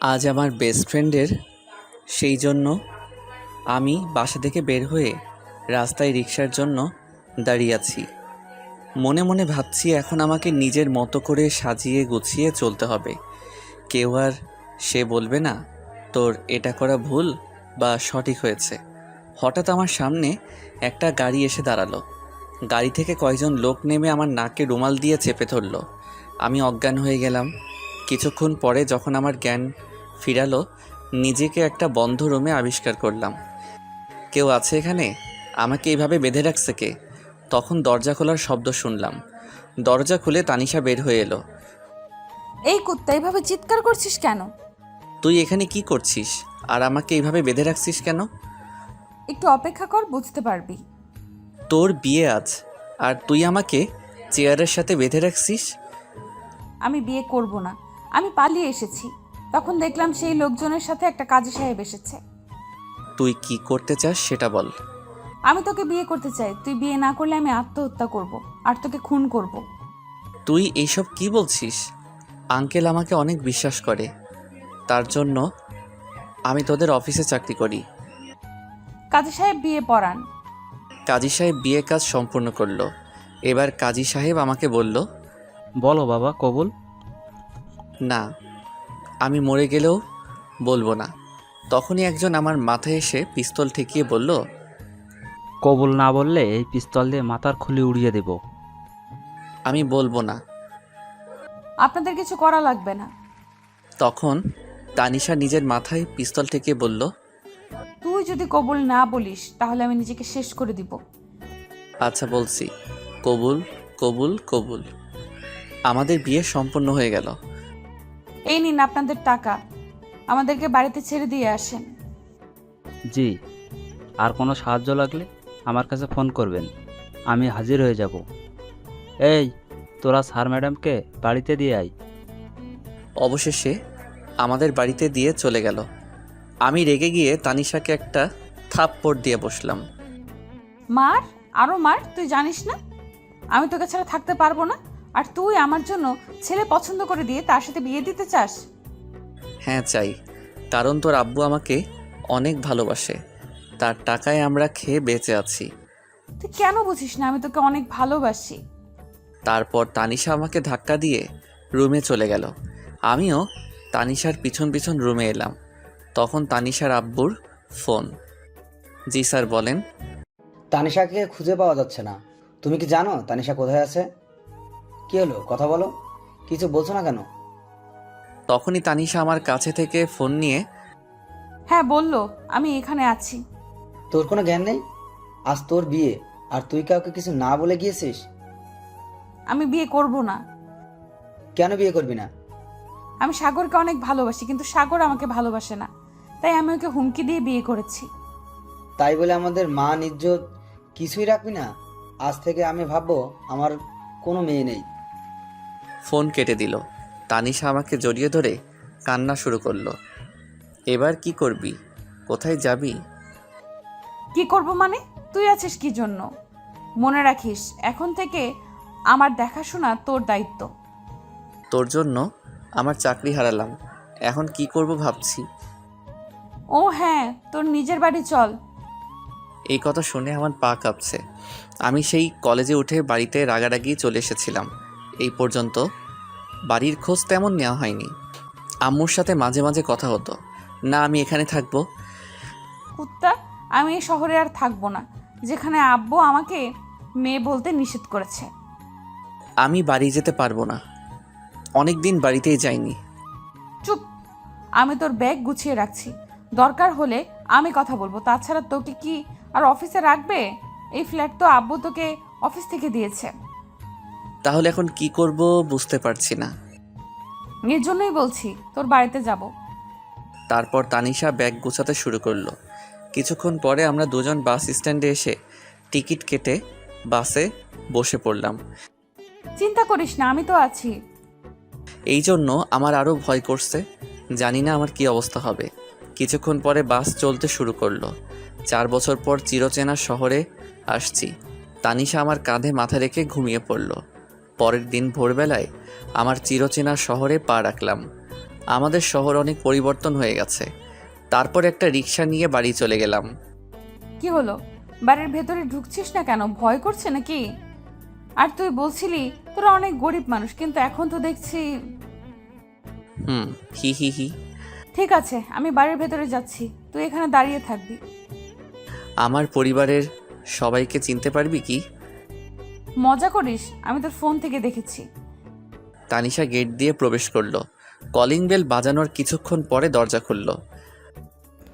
আজ আমার বেস্ট ফ্রেন্ডের, সেই জন্য আমি বাসা থেকে বের হয়ে রাস্তায় রিকশার জন্য দাঁড়িয়ে আছি। মনে মনে ভাবছি এখন আমাকে নিজের মতো করে সাজিয়ে গুছিয়ে চলতে হবে। কেউ আর সে বলবে না তোর এটা করা ভুল বা সঠিক হয়েছে। হঠাৎ আমার সামনে একটা গাড়ি এসে দাঁড়ালো। গাড়ি থেকে কয়েকজন লোক নেমে আমার নাকে রুমাল দিয়ে চেপে ধরলো। আমি অজ্ঞান হয়ে গেলাম। কিছুক্ষণ পরে যখন আমার জ্ঞান ফিরালো, নিজেকে একটা বন্ধ রুমে আবিষ্কার করলাম। কেউ আছে এখানে? আমাকে এইভাবে বেঁধে রাখছে কে? তখন দরজা খোলার শব্দ শুনলাম। দরজা খুলে তানিশা বের হয়ে এলো। এই কুত্তা এভাবে চিৎকার করছিস কেন? তুই এখানে কি করছিস আর আমাকে এইভাবে বেঁধে রাখছিস কেন? একটু অপেক্ষা কর, বুঝতে পারবি। তোর বিয়ে আজ, আর তুই আমাকে চেয়ারের সাথে বেঁধে রাখছিস? আমি বিয়ে করব না, আমি পালিয়ে এসেছি। তখন দেখলাম সেই লোকজনের সাথে একটা কাজী সাহেব এসেছে। তুই কি করতে চাস সেটা বল। আমি তোকে বিয়ে করতে চাই, তুই বিয়ে না করলে আমি আত্মহত্যা করব আর তোকে খুন করব। তুই এইসব কি বলছিস? আঙ্কেল আমাকে অনেক বিশ্বাস করে, তার জন্য আমি তোদের অফিসে চাকরি করি। কাজী সাহেব বিয়ে পড়ান। কাজী সাহেব বিয়ে কাজ সম্পূর্ণ করলো। এবার কাজী সাহেব আমাকে বলল, বলো বাবা কবুল। না, আমি মরে গেলেও বলবো না। তখনই একজন আমার মাথায় এসে পিস্তল ঠেকিয়ে বলল, কবুল না বললে এই পিস্তল দিয়ে মাথার খুলি উড়িয়ে দেব। আমি বলবো না। আপনাদের কিছু করা লাগবে না। তখন তানিশা নিজের মাথায় পিস্তল ঠেকিয়ে বলল, তুই যদি কবুল না বলিস তাহলে আমি নিজেকে শেষ করে দিব। আচ্ছা বলছি, কবুল কবুল কবুল। আমাদের বিয়ে সম্পন্ন হয়ে গেল। এই নিন আপনাদের টাকা, আমাদেরকে বাড়িতে ছেড়ে দিয়ে আসেন। জি, আর কোনো সাহায্য লাগলে আমার কাছে ফোন করবেন, আমি হাজির হয়ে যাব। এই তোরা স্যার ম্যাডামকে বাড়িতে দিয়ে আয়। অবশেষে আমাদের বাড়িতে দিয়ে চলে গেল। আমি রেগে গিয়ে তানিশাকে একটা থাপ্পড় দিয়ে বসলাম। মার, আরো মার, তুই জানিস না আমি তোকে ছাড়া থাকতে পারবো না। আর তুই আমার জন্য ছেলে পছন্দ করে দিয়ে তার সাথে বিয়ে দিতে চাস? হ্যাঁ চাই, কারণ তোর আব্বু আমাকে অনেক ভালোবাসে। তার টাকায় আমরা খেয়ে বেঁচে আছি। তুই কেন বুঝিস না আমি তোকে অনেক ভালোবাসি? তারপর তানিশা আমাকে ধাক্কা দিয়ে রুমে চলে গেল। আমিও তানিশার পিছন পিছন রুমে এলাম। তখন তানিশার আব্বুর ফোন। জি স্যার বলেন। তানিশাকে খুঁজে পাওয়া যাচ্ছে না। তুমি কি জানো তানিশা কোথায় আছে? কি হলো, কথা বলো, কিছু বলছো না কেন? তখনই তানিশা আমার কাছে থেকে ফোন নিয়ে, হ্যাঁ বললো, আমি এখানে আছি। তোর কোনো জ্ঞান নেই? আজ তোর বিয়ে আর তুই কাউকে কিছু না বলে গিয়েছিস? আমি বিয়ে করব না। কেন বিয়ে করবি না? আমি সাগরকে অনেক ভালোবাসি, কিন্তু সাগর আমাকে ভালোবাসে না, তাই আমি ওকে হুমকি দিয়ে বিয়ে করেছি। তাই বলে আমাদের মান ইজ্জত কিছুই রাখবি না? আজ থেকে আমি ভাববো আমার কোনো মেয়ে নেই। ফোন কেটে দিল। তানিশা আমাকে জড়িয়ে ধরে কান্না শুরু করলো। এবার কি করবি? কোথায় যাবি? কি করব মানে? তুই আছিস কি জন্য? মনে রাখিস, এখন থেকে আমার দেখাশোনা তোর দায়িত্ব। তোর জন্য আমার চাকরি হারালাম, এখন কি করব ভাবছি। ও হ্যাঁ, তোর নিজের বাড়ি চল। এই কথা শুনে আমার পা কাঁপছে। আমি সেই কলেজে উঠে বাড়িতে রাগারাগি চলে এসেছিলাম। এই পর্যন্ত বাড়ির খোঁজ তেমন নেওয়া হয়নি। আম্মুর সাথে মাঝে মাঝে কথা হতো। না, আমি এখানে থাকবো। কুত্তা, আমি এই শহরে আর থাকবো না, যেখানে আব্বু আমাকে মেয়ে বলতে নিষেধ করেছে। আমি বাড়ি যেতে পারবো না, অনেক দিন বাড়িতেই যাইনি। চুপ, আমি তোর ব্যাগ গুছিয়ে রাখছি, দরকার হলে আমি কথা বলবো। তাছাড়া তোকে কি আর অফিসে রাখবে? এই ফ্ল্যাট তো আব্বু তোকে অফিস থেকে দিয়েছে। তাহলে এখন কি করব বুঝতে পারছি না। এর জন্যই বলছি তোর বাড়িতে যাব। তারপর তানিশা ব্যাগ গোছাতে শুরু করলো। কিছুক্ষণ পরে আমরা দুজন বাস স্ট্যান্ডে এসে টিকিট কেটে বাসে বসে পড়লাম। চিন্তা করিস না, আমি তো আছি। এই জন্য আমার আরও ভয় করছে, জানি না আমার কি অবস্থা হবে। কিছুক্ষণ পরে বাস চলতে শুরু করলো। 4 বছর পর চিরচেনা শহরে আসছি। তানিশা আমার কাঁধে মাথা রেখে ঘুমিয়ে পড়ল। পরের দিন ভোরবেলায় আমার চিরচেনা শহরে পা রাখলাম। আমাদের শহর অনেক পরিবর্তন হয়ে গেছে। তারপর একটা রিক্সা নিয়ে বাড়ি চলে গেলাম। কি হলো, বাড়ির ভেতরে ঢুকছিস না কেন? ভয় করছে নাকি? আর তুই বলছিলি তোরা অনেক গরিব মানুষ, কিন্তু এখন তো দেখছি। হি হি হি। ঠিক আছে, আমি বাড়ির ভেতরে যাচ্ছি, তুই এখানে দাঁড়িয়ে থাকবি। আমার পরিবারের সবাইকে চিনতে পারবি কি? মজা করিস? আমি তোর ফোন থেকে দেখেছি। তানিশা গেট দিয়ে প্রবেশ করলো। কলিং বেল বাজানোর কিছুক্ষণ পরে দরজা খুলল।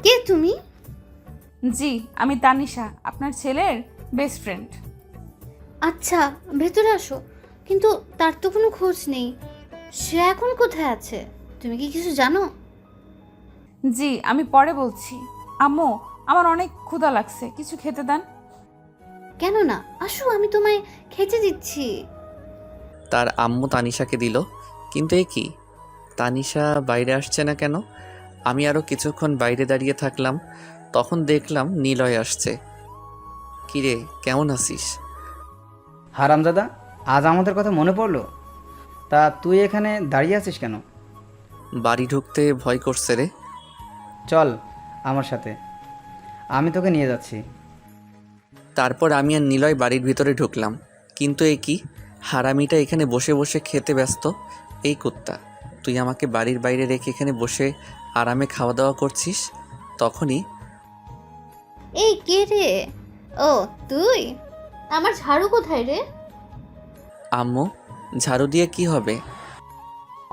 কে তুমি? জি, আমি তানিশা, আপনার ছেলের বেস্ট ফ্রেন্ড। আচ্ছা, ভেতরে আসো। কিন্তু তার তো কোনো খোঁজ নেই। সে এখন কোথায় আছে? তুমি কি কিছু জানো? জি, আমি পরে বলছি। আম্মু, আমার অনেক ক্ষুধা লাগছে, কিছু খেতে দেন। কেন না, আসো, আমি তোমায় খেতে দিচ্ছি। তার আম্মু তানিশাকে দিল। কিন্তু এ কি, তানিশা বাইরে আসছে না কেন? আমি আরও কিছুক্ষণ বাইরে দাঁড়িয়ে থাকলাম। তখন দেখলাম নিলয় আসছে। কিরে, কেমন আছিস? হারামজাদা, আজ আমাদের কথা মনে পড়লো? তা তুই এখানে দাঁড়িয়ে আছিস কেন? বাড়ি ঢুকতে ভয় করছে রে। চল আমার সাথে, আমি তোকে নিয়ে যাচ্ছি। তারপর আমি আর নিলয় বাড়ির ভিতরে ঢুকলাম। কিন্তু এ কি, হারামিটা এখানে বসে বসে খেতে ব্যস্ত। এই কুত্তা, তুই আমাকে বাড়ির বাইরে রেখে এখানে বসে আরামে খাওয়া দাওয়া করছিস? তখনই এই কে রে? ও তুই? আমার ঝাড়ু কোথায় রে? আম্মু, ঝাড়ু দিয়ে কি হবে?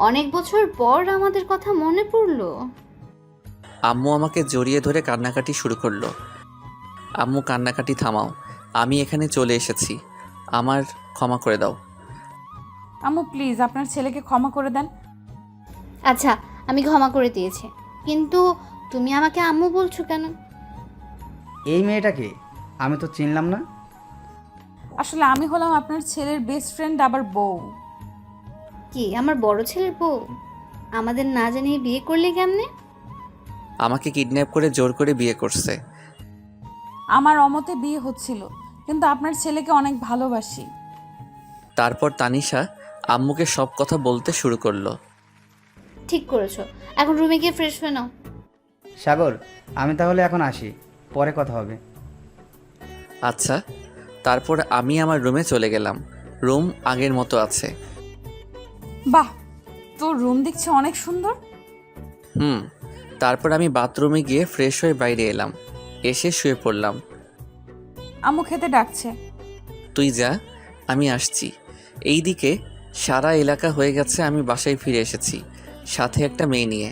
অনেক বছর পর আমাদের কথা মনে পড়লো। আম্মু আমাকে জড়িয়ে ধরে কান্নাকাটি শুরু করলো। আম্মু, কান্নাকাটি থামাও, আমি এখানে চলে এসেছি, আমার ক্ষমা করে দাও। আম্মু প্লিজ, আপনার ছেলেকে ক্ষমা করে দেন। আচ্ছা, আমি ক্ষমা করে দিয়েছি, কিন্তু তুমি আমাকে আম্মু বলছো কেন? এই মেয়েটাকে আমি তো চিনলাম না। আসলে আমি হলাম আপনার ছেলের বেস্ট ফ্রেন্ড, আবার বউ। কি, আমার বড় ছেলের বউ? আমাদের না জানিয়ে বিয়ে করলে কেমনে? আমাকে কিডন্যাপ করে জোর করে বিয়ে করছে। আমার অমতে বিয়ে হচ্ছিল, কিন্তু আপনার ছেলেকে অনেক ভালোবাসি। তারপর তানিশা আম্মুকে সব কথা বলতে শুরু করলো। ঠিক করেছো, এখন রুমে গিয়ে ফ্রেশ হয়ে নাও। সাগর, আমি তাহলে এখন আসি, পরে কথা হবে। আচ্ছা। তারপর আমি আমার রুমে চলে গেলাম। রুম আগের মতো আছে। বাহ, তোর রুম দেখছি অনেক সুন্দর। তারপর আমি বাথরুমে গিয়ে ফ্রেশ হয়ে বাইরে এলাম। এসে শুয়ে পড়লাম। আম্মু খেতে ডাকছে। তুই যা, আমি আসছি। এইদিকে সারা এলাকা হয়ে গেছে, আমি বাসায় ফিরে এসেছি, সাথে একটা মেয়ে নিয়ে।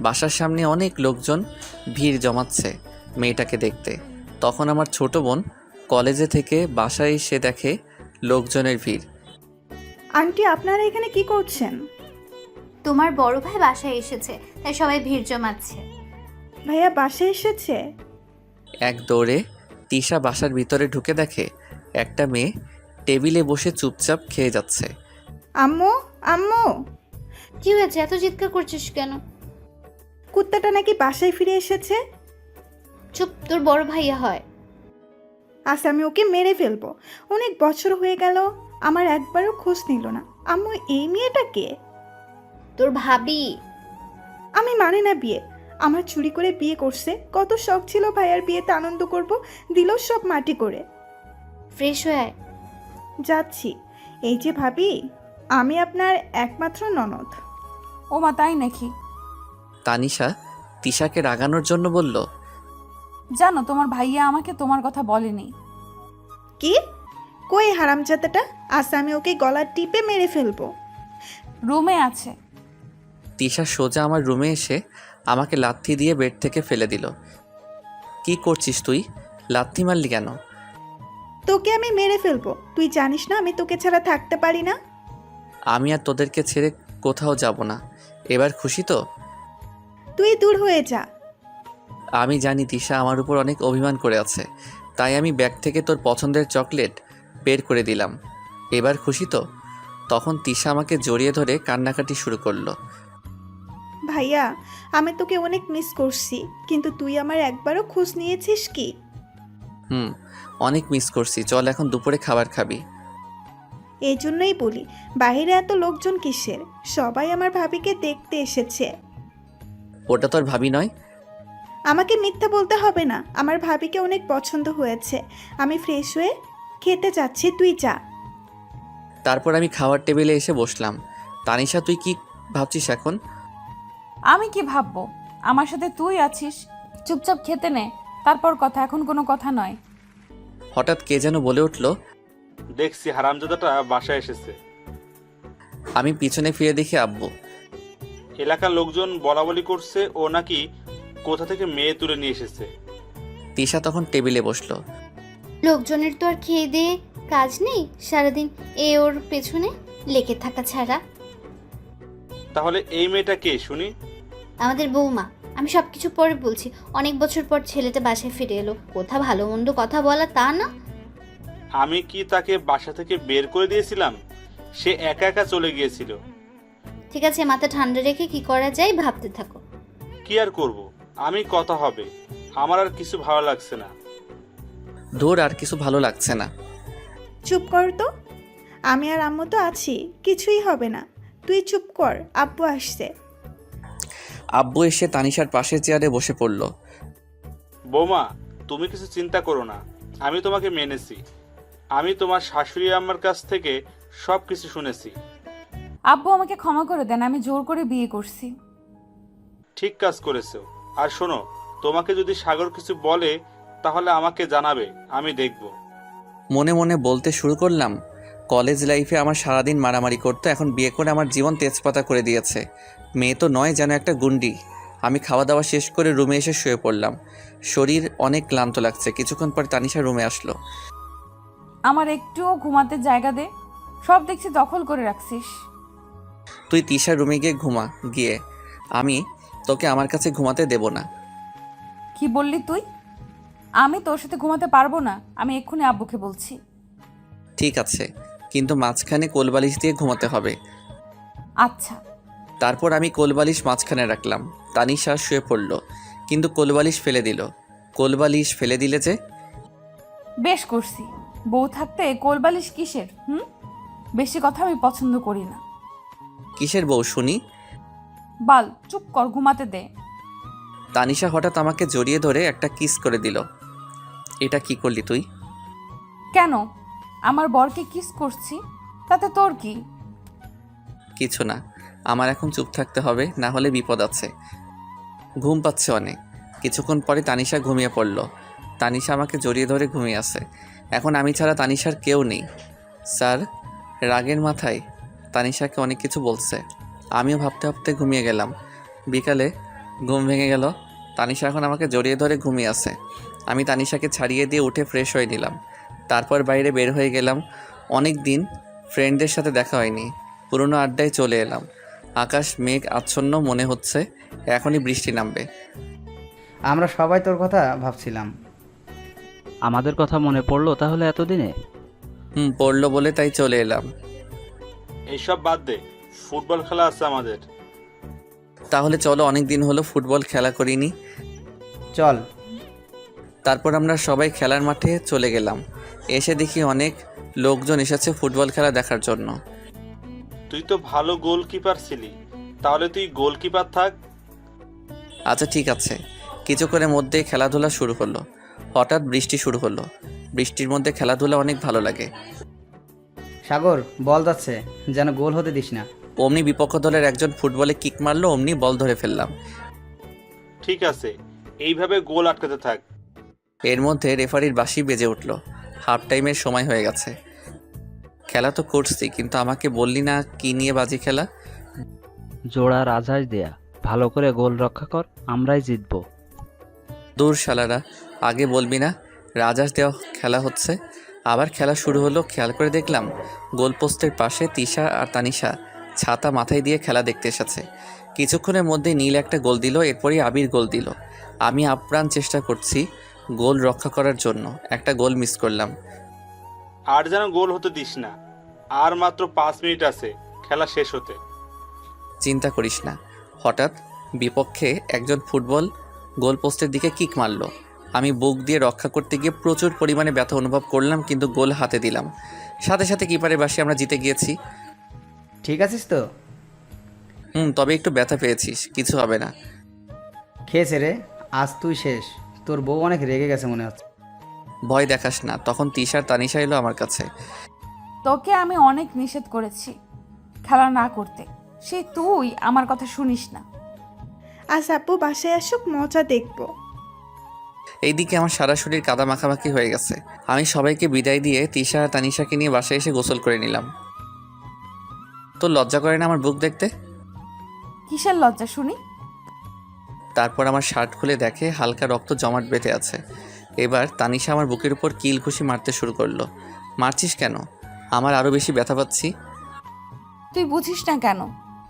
বাসার সামনে অনেক লোকজন ভিড় জমাচ্ছে মেয়েটাকে দেখতে। তখন আমার ছোট বোন কলেজে থেকে বাসায় এসে দেখে লোকজনের ভিড়। আন্টি, আপনারা এখানে কি করছেন? তোমার বড় ভাই বাসায় এসেছে, তাই সবাই ভিড় জমাচ্ছে। ভাইয়া বাসায় এসেছে? এক দৌড়ে তিশা বাসার ভিতরে ঢুকে দেখে একটা মেয়ে টেবিলে বসে চুপচাপ খেয়ে যাচ্ছে। আম্মু, আম্মু, কি হয়েছে, এত চিৎকার করছিস কেন? কুত্তাটা নাকি বাসায় ফিরে এসেছে। চুপ, তোর বড় ভাইয়া হয়। আজ আমি ওকে মেরে ফেলবো। অনেক বছর হয়ে গেল, আমার একবারও খোঁজ নিল না। আম্মু, এই মেয়েটাকে? তোর ভাবি। আমি মানি না বিয়ে। আমার চুরি করে বিয়ে করছে। কত শখ ছিল ভাইয়ার বিয়েতে আনন্দ করব, দিল সব মাটি করে। ফ্রেশ হয়ে আয়। যাচ্ছি। এই যে ভাবি, আমি আপনার একমাত্র ননদ। ও মা, তাই নাকি? তানিশা তিশাকে রাগানোর জন্য বলল, জানো, তোমার ভাইয়া আমাকে তোমার কথা বলেনি। কি? কই হারামজাদাটা? আজ আমি ওকে গলা টিপে মেরে ফেলবো। রুমে আছে। তিশা সোজা আমার রুমে এসে আমাকে লাথি দিয়ে বেড থেকে ফেলে দিল। কি করছিস তুই? লাথি মারলি কেন? তোকে আমি মেরে ফেলবো। তুই জানিস না আমি তোকে ছাড়া থাকতে পারি না। আমি আর তোদেরকে ছেড়ে কোথাও যাব না। এবার খুশি তো? তুই দূর হয়ে যা। আমি জানি তিশা আমার উপর অনেক অভিমান করে আছে, তাই আমি ব্যাগ থেকে তোর পছন্দের চকলেট বের করে দিলাম। এবার খুশি তো? তখন তিশা আমাকে জড়িয়ে ধরে কান্নাকাটি শুরু করলো। ভাইয়া, আমি তোকে অনেক মিস করছি, কিন্তু তুই আমার একবারও খোঁজ নিয়েছিস কি? অনেক মিস করছি। চল এখন দুপুরে খাবার খাবি। এই জন্যই বলি, বাইরে এত লোকজন কিসের? সবাই আমার ভাবিকে দেখতে এসেছে। ওটা তোর ভাবি নয়? আমাকে মিথ্যা বলতে হবে না, আমার ভাবিকে অনেক পছন্দ হয়েছে। আমি ফ্রেশ হয়ে খেতে যাচ্ছি, তুই যা। তারপর আমি খাওয়ার টেবিলে এসে বসলাম। তানিশা, তুই কি ভাবছিস এখন? আমি কি ভাববো? আমার সাথে তুই আছিস, চুপচাপ খেতে নে, তারপর কথা, এখন কোনো কথা নয়। হঠাৎ কে যেন বলে উঠল। দেখছি হারামজাদাটা বাসায় এসেছে। আমি পিছনে ফিরে দেখি আব্বু। এলাকার লোকজন বলাবলি করছে ও নাকি কোথা থেকে মেয়ে তুলে নিয়ে এসেছে। তিশা তখন টেবিলে বসলো। লোকজনের তো আর খেয়ে দিয়ে কাজ নেই, সারাদিন এ ওর পেছনে লেগে থাকা ছাড়া। তাহলে এই মেয়েটা কে শুনি? আমাদের বৌমা। আমি সব কিছু পরে বলছি। অনেক বছর পর ছেলেটা বাসায় ফিরে এলো, কোথা ভালো মন্দ কথা বলা তা না। আমি কি তাকে বাসা থেকে বের করে দিয়েছিলাম? সে একা একা চলে গিয়েছিল। ঠিক আছে, মাথা ঠান্ডা রেখে কি করা যায় ভাবতে থাকো। কি আর করব, আমি কথা হবে। আমার আর কিছু ভালো লাগছে না। ধুর, আর কিছু ভালো লাগছে না। চুপ কর তো, আমি আর আম্মু তো আছি, কিছুই হবে না। তুই চুপ কর, আব্বু আসছে। আব্বু এসে তানিশার পাশের চেয়ারে বসে পড়ল। বৌমা, তুমি কিছু চিন্তা করো না, আমি তোমাকে মেনেছি। আমি তোমার শাশুড়ি আম্মার কাছ থেকে সব কিছু শুনেছি। আব্বু আমাকে ক্ষমা করে দেন, আমি জোর করে বিয়ে করছি। ঠিক কাজ করেছো। আর শোনো, তোমাকে যদি সাগর কিছু বলে তাহলে আমাকে জানাবে, আমি দেখব। মনে মনে বলতে শুরু করলাম, কলেজ লাইফে আমার সারাদিন মারামারি করতো, এখন বিয়ে করে আমার জীবন তেজপাতা করে দিয়েছে। মেয়ে তো নয়, যেন একটা গুন্ডি। আমি খাওয়া দাওয়া শেষ করে রুমে এসে শুয়ে পড়লাম। শরীর অনেক ক্লান্ত লাগছে। কিছুক্ষণ পর তানিশা রুমে আসলো। আমার একটুও ঘুমাতে জায়গা দে, সব দেখছি দখল করে রাখছিস। তুই তিশার রুমে গিয়ে ঘুমা গিয়ে, আমি তোকে আমার কাছে ঘুমাতে দেব না। কি বললি তুই? আমি তোর সাথে ঘুমাতে পারবো না, আমি এক্ষুনি আব্বুকে বলছি। ঠিক আছে, কিন্তু মাঝখানে কোলবালিশ দিয়ে ঘুমাতে হবে। আচ্ছা। তারপর আমি কোলবালিশ মাঝখানে রাখলাম। তানিশা শুয়ে পড়ল, কিন্তু কোলবালিশ ফেলে দিল। কোলবালিশ ফেলে দিলে যে? বেশ করছি, বউ থাকতে কোলবালিশ কিসের? বেশি কথা আমি পছন্দ করি না। কিসের বউ শুনি? বাল, চুপ কর, ঘুমাতে দে। তানিশা হঠাৎ আমাকে জড়িয়ে ধরে একটা কিস করে দিল। এটা কি করলি তুই? কেন? আমার বরকে কিস করছি, তাতে তোর কি? কিছু না, আমার এখন চুপ থাকতে হবে, না হলে বিপদ আছে। ঘুম পাচ্ছে অনেক। কিছুক্ষণ পরে তানিশা ঘুমিয়ে পড়ল। তানিশা আমাকে জড়িয়ে ধরে ঘুমিয়ে আছে। এখন আমি ছাড়া তানিশার কেউ নেই। স্যার রাগের মাথায় তানিশাকে অনেক কিছু বলছে। আমিও ভাবতে ভাবতে ঘুমিয়ে গেলাম। বিকালে ঘুম ভেঙে গেল। তানিশা এখন আমাকে জড়িয়ে ধরে ঘুমিয়ে আছে। আমি তানিশাকে ছাড়িয়ে দিয়ে উঠে ফ্রেশ হয়ে নিলাম। তারপর বাইরে বের হয়ে গেলাম। অনেক দিন ফ্রেন্ডদের সাথে দেখা হয়নি, পুরনো আড্ডায় চলে এলাম। আকাশ মেঘ আচ্ছন্ন মনে হচ্ছে, এখনই বৃষ্টি নামবে। আমরা সবাই তোর কথা ভাবছিলাম। আমাদের কথা মনে পড়লো তাহলে এতদিনে? পড়লো বলে তাই চলে এলাম। এইসব বাদ দে, ফুটবল খেলা আছে আমাদের। তাহলে চলো, অনেক দিন হলো ফুটবল খেলা করিনি। চল। তারপর আমরা সবাই খেলার মাঠে চলে গেলাম। এসে দেখি অনেক লোকজন এসেছে ফুটবল খেলা দেখার জন্য। তুই তো ভালো গোলকিপার ছিলি, তাহলে তুই গোলকিপার থাক। আচ্ছা ঠিক আছে। কিছুক্ষণের মধ্যে খেলাধুলা শুরু হলো। হঠাৎ বৃষ্টি শুরু হলো। বৃষ্টির মধ্যে খেলাধুলা অনেক ভালো লাগে। সাগর, বল যাচ্ছে, যেন গোল হতে দিস না। অমনি বিপক্ষ দলের একজন ফুটবলে কিক মারলো, অমনি বল ধরে ফেললাম। ঠিক আছে, এইভাবে গোল আটকাতে থাক। এর মধ্যে রেফারির বাঁশি বেজে উঠল। হাফ টাইমের সময় হয়ে গেছে। খেলা তো করছি, কিন্তু আমাকে বললি না কি নিয়ে বাজি খেলা? জোড়া রাজহাঁস দেয়া, ভালো করে গোল রক্ষা কর, আমরাই জিতবো। দূর শালারা, আগে বলবি না? রাজহাঁস দেওয়া খেলা হচ্ছে। আবার খেলা শুরু হলো। খেয়াল করে দেখলাম গোলপোস্টের পাশে তিশা আর তানিশা ছাতা মাথায় দিয়ে খেলা দেখতে এসেছে। কিছুক্ষণের মধ্যে নীল একটা গোল দিল, এরপরই আবির গোল দিল। আমি আপ্রাণ চেষ্টা করছি গোল রক্ষা করার জন্য, একটা গোল মিস করলাম। আর যেন গোল হতে দিস না। আর মাত্র 5 মিনিট আছে খেলা শেষ হতে। চিন্তা করিস না। হঠাৎ বিপক্ষে একজন ফুটবল গোলপোস্টের দিকে কিক মারল। আমি বুক দিয়ে রক্ষা করতে গিয়ে প্রচুর পরিমাণে ব্যথা অনুভব করলাম, কিন্তু গোল হাতে দিলাম। সাথে সাথে কিপারের বাসে আমরা জিতে গিয়েছি। ঠিক আছিস তো? তবে একটু ব্যথা পেয়েছিস, কিছু হবে না। খেয়েছে রে, আজ তুই শেষ। তোর বউ অনেক রেগে গেছে মনে হচ্ছে। ভয় দেখাস না, তখন তিশার তানিশা এলো আমার কাছে। তোকে আমি অনেক নিষেধ করেছি খেলা না করতে, সে তুই আমার কথা শুনিস না। আজ আব্বু বাসায় আসুক, মজা দেখবো। এইদিকে আমার সারা শরীর কাদা মাখামাখি হয়ে গেছে। আমি সবাইকে বিদায় দিয়ে তিশা আর তানিশাকে নিয়ে বাসায় এসে গোসল করে নিলাম। তোর লজ্জা করে না আমার বুক দেখতে? কিসের লজ্জা শুনি? তারপর আমার শার্ট খুলে দেখে হালকা রক্ত জমাট বেঁধে আছে। এবার তানিশা আমার বুকের উপর কিল ঘুষি মারতে শুরু করলো। মারছিস কেন? আমার আরও বেশি ব্যথা পাচ্ছি। তুই বুঝিস না কেন?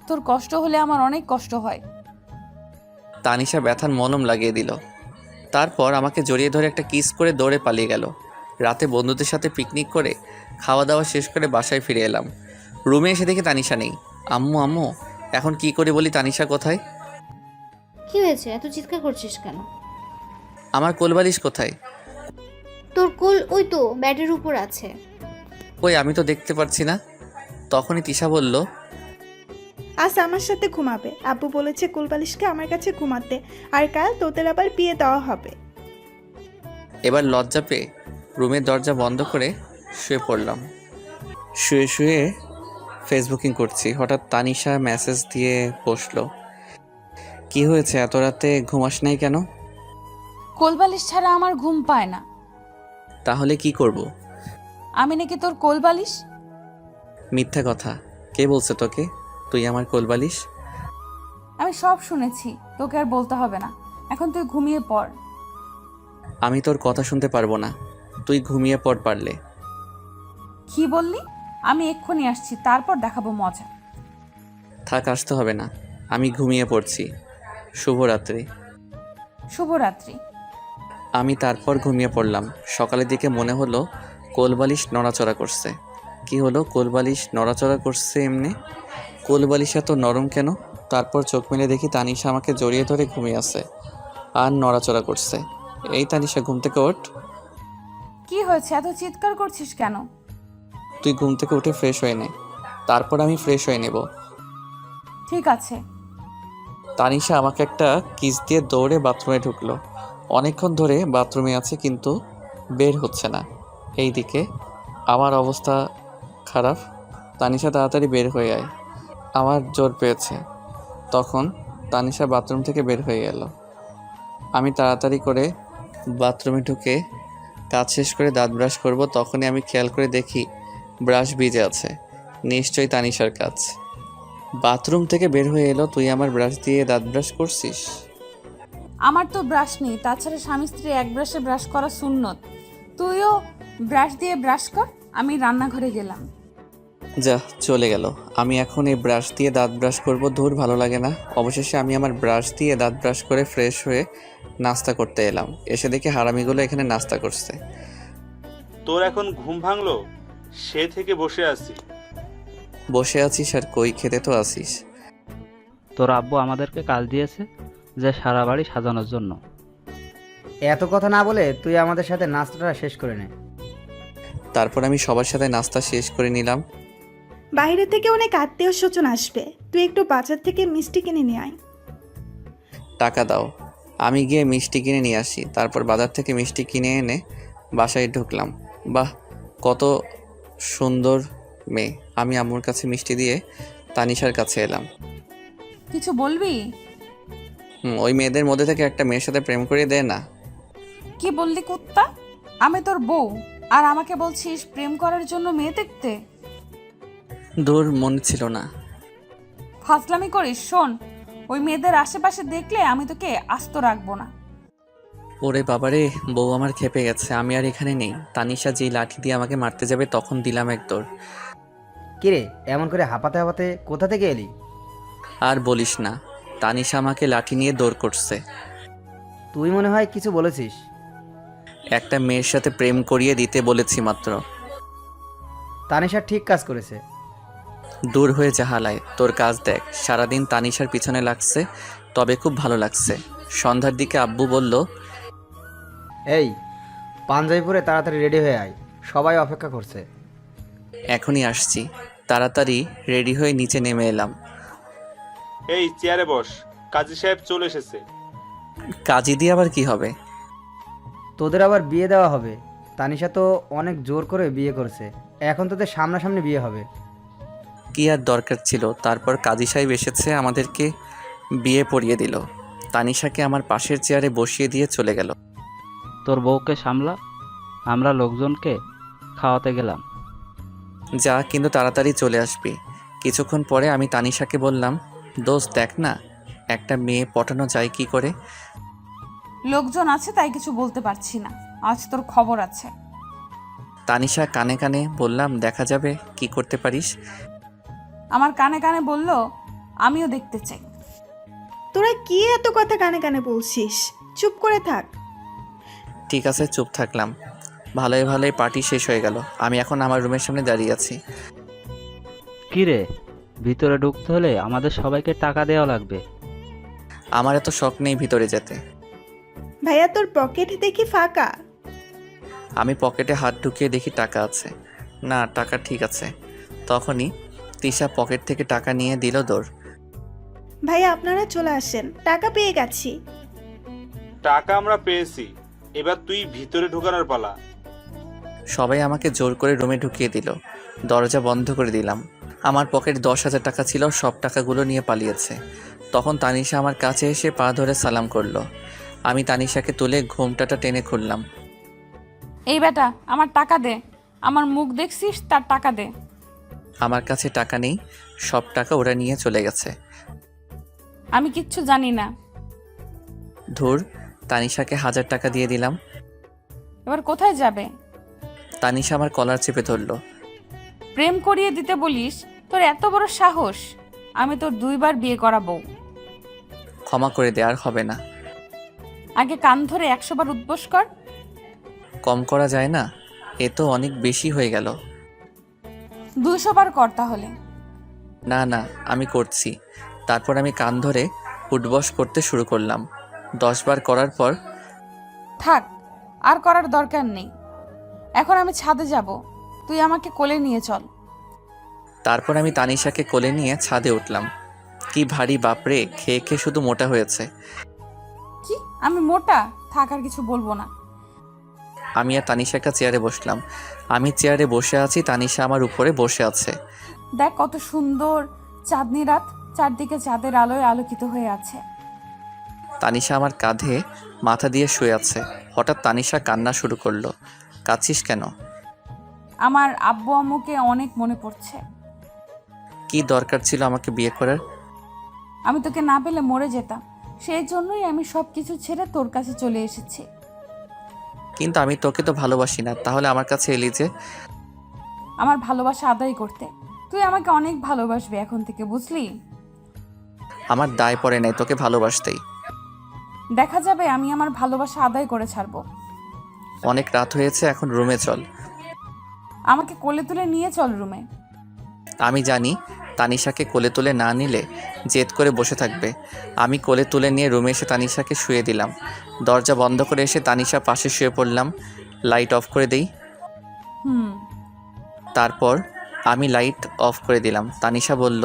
তোর কষ্ট হলে আমার অনেক কষ্ট হয়। তানিশা ব্যথার মলম লাগিয়ে দিল। তারপর আমাকে জড়িয়ে ধরে একটা কিস করে দৌড়ে পালিয়ে গেল। রাতে বন্ধুদের সাথে পিকনিক করে খাওয়া দাওয়া শেষ করে বাসায় ফিরে এলাম। রুমে এসে দেখি তানিশা নেই। আম্মু আম্মু, এখন কি করে বলি তানিশা কোথায়? কি হয়েছে, এত চিৎকার করছিস কেন? আমার কোলবালিশ কোথায়? তোর কোল ওই তো ব্যাডের উপর আছে। কই, আমি তো দেখতে পাচ্ছি না। তখনই তিশা বলল, আজ আমার সাথে ঘুমাবে। আব্বু বলেছে কুলবালিশকে আমার কাছে ঘুমাতে, আর কাল তোদের আবার বিয়ে দেওয়া হবে। এবার লজ্জা পেয়ে রুমের দরজা বন্ধ করে শুয়ে পড়লাম। শুয়ে শুয়ে ফেসবুকিং করছি, হঠাৎ তানিশা মেসেজ দিয়ে বসলো। কি হয়েছে, এত রাতে ঘুমাস নাই কেন? কোলবালিশ ছাড়া আমার ঘুম পায় না। তাহলে কি করব? আমি নাকি তোর কোলবালিশ? মিথ্যা কথা। কে বলছে তোকে তুই আমার কোলবালিশ? আমি সব শুনেছি, তোকে আর বলতে হবে না। এখন তুই ঘুমিয়ে পড়। আমি তোর কথা শুনতে পারবো না, তুই ঘুমিয়ে পড় পারলে। কি বললি? আমি এক্ষুনি আসছি, তারপর দেখাবো মজা। থাক, আসতে হবে না, আমি ঘুমিয়ে পড়ছি। শুভরাত্রি। শুভরাত্রি। আমি তারপর ঘুমিয়ে পড়লাম। সকালের দিকে মনে হলো কোলবালিশ নড়াচড়া করছে। কি হলো, কোলবালিশ নড়াচড়া করছে এমনি? কোলবালিশ এত নরম কেন? তারপর চোখ মেলে দেখি তানিশা আমাকে জড়িয়ে ধরে ঘুমিয়ে আছে আর নড়াচড়া করছে। এই তানিশা, ঘুম থেকে ওঠ। কি হয়েছে, এত চিৎকার করছিস কেন? তুই ঘুম থেকে উঠে ফ্রেশ হয়ে নে, তারপর আমি ফ্রেশ হয়ে নেব। ঠিক আছে। তানিশা আমাকে একটা কিস দিয়ে দৌড়ে বাথরুমে ঢুকলো। অনেকক্ষণ ধরে বাথরুমে আছে কিন্তু বের হচ্ছে না। এইদিকে আমার অবস্থা খারাপ। তানিশা, তাড়াতাড়ি বের হয়ে আয়, আমার জোর পেয়েছে। তখন তানিশা বাথরুম থেকে বের হয়ে গেল। আমি তাড়াতাড়ি করে বাথরুমে ঢুকে কাজ শেষ করে দাঁত ব্রাশ করব, তখনই আমি খেয়াল করে দেখি ব্রাশ ভিজে আছে। নিশ্চয়ই তানিশার কাজ। বাথরুম থেকে বের হয়ে এলো, তুই আমার ব্রাশ দিয়ে দাঁত ব্রাশ করছিস? আমার তো ব্রাশ নেই, তাছাড়া স্বামী স্ত্রী এক ব্রাশে ব্রাশ করা সুন্নত। তুইও ব্রাশ দিয়ে ব্রাশ কর। আমি রান্নাঘরে গেলাম। যা, চলে গেল। আমি এখন এই ব্রাশ দিয়ে দাঁত ব্রাশ করব, ধুর ভালো লাগে না। অবশেষে আমি আমার ব্রাশ দিয়ে দাঁত ব্রাশ করে ফ্রেশ হয়ে নাস্তা করতে এলাম। এসে দেখি হারামিগুলো এখানে নাস্তা করছে। তোর এখন ঘুম ভাঙলো? সে থেকে বসে আছি। বসে আছিস আর কই, খেতে তো আসিস। তোর আব্বু আমাদেরকে কাজ দিয়েছে যে সারা বাড়ি সাজানোর জন্য। এত কথা না বলে তুই আমাদের সাথে নাস্তাটা শেষ করে নে। তারপর আমি সবার সাথে নাস্তা শেষ করে নিলাম। বাইরে থেকে অনেক আত্মীয় স্বজন আসবে, তুই একটু বাজার থেকে মিষ্টি কিনে নিয়ে আয়। টাকা দাও, আমি গিয়ে মিষ্টি কিনে নিয়ে আসি। তারপর বাজার থেকে মিষ্টি কিনে এনে বাসায় ঢুকলাম। বাহ, কত সুন্দর মেয়ে। আমি আম্মুর কাছে মিষ্টি দিয়ে তানিশার কাছে এলাম। কিছু বলবি? ওই মেয়েদের মধ্যে থেকে একটা মেয়ের সাথে প্রেম করিয়ে দেয় না? কি বললি কুত্তা? আমি তোর বউ আর আমাকে বলছিস প্রেম করার জন্য মেয়ে দেখতে? দূর, মনে ছিল না। ফাজলামি করিস? শোন, ওই মেয়েদের আশেপাশে দেখলে আমি তোকে আস্ত রাখবো না। ওরে বাবারে, বউ আমার খেপে গেছে। আমি আর এখানে নেই। তানিশা যেই লাঠি দিয়ে আমাকে মারতে যাবে তখন দিলাম এক দৌড়। কিরে, এমন করে হাঁপাতে হাঁপাতে কোথা থেকে এলি? আর বলিস না, তানিশা আমাকে লাঠি নিয়ে দৌড় করছে। তুই মনে হয় কিছু বলেছিস। একটা মেয়ের সাথে প্রেম করিয়ে দিতে বলেছি মাত্র। তানিশা ঠিক কাজ করেছে। দূর হয়ে জাহালায়, তোর কাজ দেখ। সারাদিন তানিশার পিছনে লাগছে, তবে খুব ভালো লাগছে। সন্ধ্যার দিকে আব্বু বলল, এই পাঞ্জাবি পরে তাড়াতাড়ি রেডি হয়ে আয়, সবাই অপেক্ষা করছে। এখনই আসছি। তাড়াতাড়ি রেডি হয়ে নিচে নেমে এলাম। এই চেয়ারে বস, কাজী সাহেব চলে এসেছে। কাজী দিয়ে আবার কি হবে? তোদের আবার বিয়ে দেওয়া হবে। তানিশা তো অনেক জোর করে বিয়ে করছে, এখন তোদের সামনাসামনি বিয়ে হবে। কি আর দরকার ছিল? তারপর কাজী সাহেব এসেছে, আমাদেরকে বিয়ে পড়িয়ে দিল। তানিশাকে আমার পাশের চেয়ারে বসিয়ে দিয়ে চলে গেল। তোর বউকে সামলা, আমরা লোকজনকে খাওয়াতে গেলাম। যা, কিন্তু তাড়াতাড়ি চলে আসবি। কিছুক্ষণ পরে আমি তানিশাকে বললাম, দোস্ত দেখ না, একটা মেয়ে পটানো যায় কি করে? লোকজন আছে তাই কিছু বলতে পারছি না, আজ তোর খবর আছে। তানিশা কানে কানে বললাম, দেখা যাবে কি করতে পারিস। আমার কানে কানে বলল, আমিও দেখতে চাই। তোরা কি এত কথা কানে কানে বলছিস? চুপ করে থাক। ঠিক আছে, চুপ থাকলাম। ভালোই ভালোই পার্টি শেষ হয়ে গেল। আমি এখন আমার রুমের সামনে দাঁড়িয়ে আছি। কি রে, ভিতরে ঢুকতে হলে আমাদের সবাইকে টাকা দেওয়া লাগবে। আমার এত শখ নেই ভিতরে যেতে। ভাইয়া তোর পকেট দেখি ফাঁকা। আমি পকেটে হাত ঢুকিয়ে দেখি টাকা আছে। না, টাকা ঠিক আছে। তখনই তিশা পকেট থেকে টাকা নিয়ে দিল দৌড়। ভাইয়া আপনারা চলে আসেন, টাকা পেয়ে গেছি। টাকা আমরা পেয়েছি, এবার তুই ভিতরে ঢোকানোর পালা। সবাই আমাকে জোর করে রুমে ঢুকিয়ে দিল। দরজা বন্ধ করে দিলাম। আমার পকেটে 10,000 টাকা ছিল, সব টাকাগুলো নিয়ে পালিয়েছে। তখন তানিশা আমার কাছে এসে পা ধরে সালাম করলো। আমি তানিশাকে তুলে ঘোমটাটা টেনে খুললাম। এই বেটা, আমার টাকা দে। আমার মুখ দেখছিস, তার টাকা দে। আমার কাছে টাকা নেই, সব টাকা ওরা নিয়ে চলে গেছে। আমি কিচ্ছু জানি না। ধুর, তানিশাকে 1000 টাকা দিয়ে দিলাম। এবার কোথায় যাবে? তানিশা আমার কলার চেপে ধরলো। প্রেম করিয়ে দিতে বলিস? তোর এত বড় সাহস! আমি তোর 2 বার বিয়ে করাবো। ক্ষমা করে দে, আর হবে না। আগে কান ধরে 100 বার উদ্বোস কর। কম করা যায় না? এ তো অনেক বেশি হয়ে গেল। 200 বার কর তাহলে। না না, আমি করছি। তারপর আমি কান ধরে উঠবস করতে শুরু করলাম। 10 বার করার পর থাক, আর করার দরকার নেই। এখন আমি ছাদে যাব, তুই আমাকে কোলে নিয়ে চল। তারপর আমি তানিশাকে কোলে নিয়ে ছাদে উঠলাম। কি ভারী বাপরে, খেয়ে খেয়ে শুধু মোটা হয়েছে। কি আমি মোটা? থাক, আর কিছু বলবো না। আমি আর তানিশা একটা চেয়ারে বসলাম। আমি চেয়ারে বসে আছি, তানিশা আমার উপরে বসে আছে। দেখ কত সুন্দর চাঁদনি রাত, চারদিকে চাঁদের আলোয় আলোকিত হয়ে আছে। তানিশা আমার কাঁধে মাথা দিয়ে শুয়ে আছে। হঠাৎ তানিশা কান্না শুরু করলো। কাঁদছিস কেন? আমার আব্বু আম্মুকে অনেক মনে পড়ছে। কি দরকার ছিল আমাকে বিয়ে করার? আমি তোকে না পেলে মরে যেতাম, সেই জন্যই আমি সব কিছু ছেড়ে তোর কাছে চলে এসেছি। কিন্তু আমি তোকে তো ভালোবাসি না, তাহলে আমার কাছে এলি যে? আমার ভালোবাসা আদায় করতে। তুই আমাকে অনেক ভালোবাসবি এখন থেকে, বুঝলি? আমার দায় পড়ে নাই তোকে ভালোবাসতেই। দেখা যাবে আমি আমার ভালোবাসা আদায় করে ছাড়বো। অনেক রাত হয়েছে, এখন রুমে চল। আমাকে কোলে তুলে নিয়ে চল রুমে। আমি জানি তানিশাকে কোলে তুলে না নিলে জেদ করে বসে থাকবে। আমি কোলে তুলে নিয়ে রুমে এসে তানিশাকে শুয়ে দিলাম। দরজা বন্ধ করে এসে তানিশা পাশে শুয়ে পড়লাম। লাইট অফ করে দেই। হুম। তারপর আমি লাইট অফ করে দিলাম। তানিশা বলল,